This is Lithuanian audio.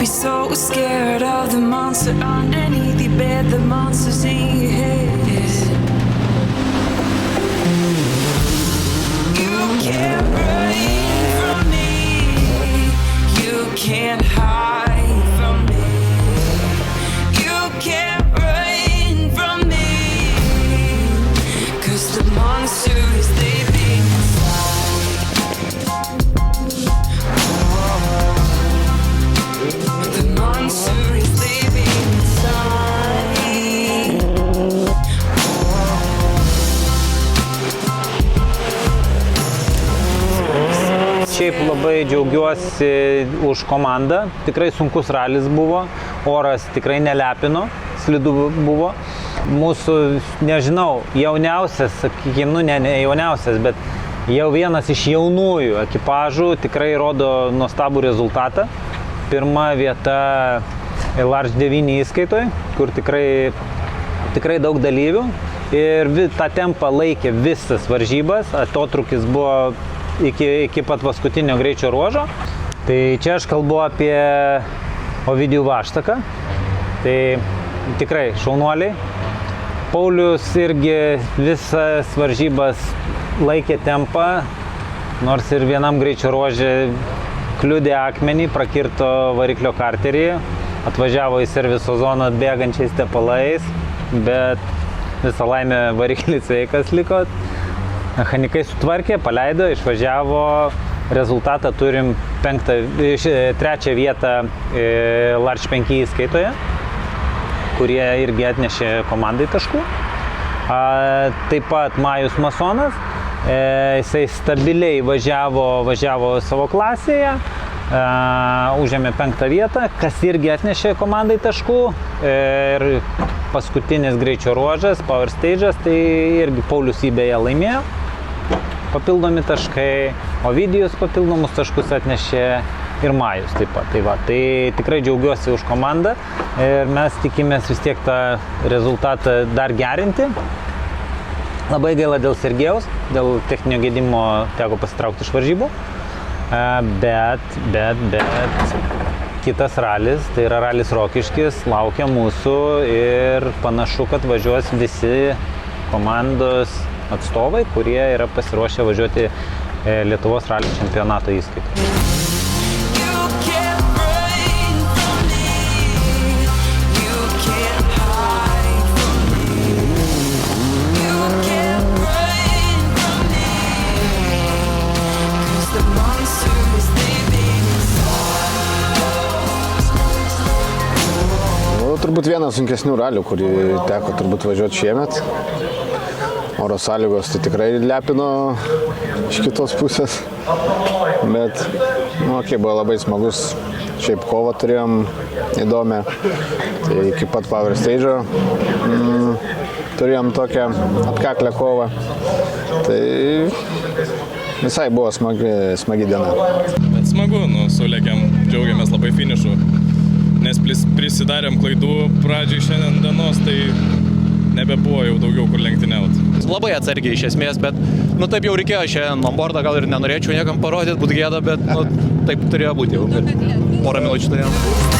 be so scared of the monster underneath your bed, the monsters in your head. You can't run from me, you can't hide from me, you can't run from me, 'cause the monster is living inside. The monster is living inside. Šiaip labai džiaugiuosi už komandą. Tikrai sunkus ralis buvo, oras tikrai nelepino, slidu buvo. Mūsų, nežinau, jauniausias, sakykime, ne jauniausias, bet jau vienas iš jaunųjų ekipažų tikrai rodo nuostabų rezultatą. Pirma vieta Large 9 įskaitoj, kur tikrai daug dalyvių ir tą tempą laikė visas varžybas, atotrūkis buvo iki pat paskutinio greičio ruožo. Tai čia aš kalbu apie Ovidijų Vaštaką, tai tikrai šaunuoliai. Paulius irgi visas varžybas laikė tempą, nors ir vienam greičio ruože kliudė akmenį, prakirto variklio karterį, atvažiavo į serviso zoną bėgančiais tepalais, bet visą laimę variklis sveikas liko. Mechanikai sutvarkė, paleido, išvažiavo, rezultatą turim 3 vietą Large 5 įskaitoje, kurie irgi atnešė komandai taškų. Taip pat Majus Masonas, jisai stabiliai važiavo savo klasėje, užėmė 5 vietą, kas irgi atnešė komandai taškų. Ir paskutinis greičio ruožas, Power Stage'as, tai irgi Paulius įbėje laimėjo. Papildomi taškai, Ovidijus papildomus taškus atnešė ir Majus taip pat. Tai tikrai džiaugiuosi už komandą ir mes tikimės vis tiek tą rezultatą dar gerinti. Labai gaila dėl Sergejaus, dėl techninio gedimo teko pasitraukti iš varžybų, bet kitas ralis, tai yra ralis Rokiškis, laukia mūsų ir panašu, kad važiuos visi komandos atstovai, kurie yra pasiruošę važiuoti Lietuvos ralio čempionato įskaitą. Turbūt vienas sunkesnių ralių, kurį teko turbūt važiuoti šiemet. Oro sąlygos tai tikrai lepino iš kitos pusės, bet buvo labai smagus, šiaip kovą turėjom įdomią, tai iki pat Power Stage'o turėjom tokią atkaklę kovą, tai visai buvo smagi diena. Bet smagu, sulėkėm, džiaugiamės labai finišu, nes prisidarėm klaidų pradžiai šiandien dienos, tai nebebuvo jau daugiau kur lenktyniauti. Labai atsargiai iš esmės, bet taip jau reikėjo šiandien onboardą, gal ir nenorėčiau niekam parodyti, būt gėda, bet taip turėjo būti jau. Porą minučių turėjom.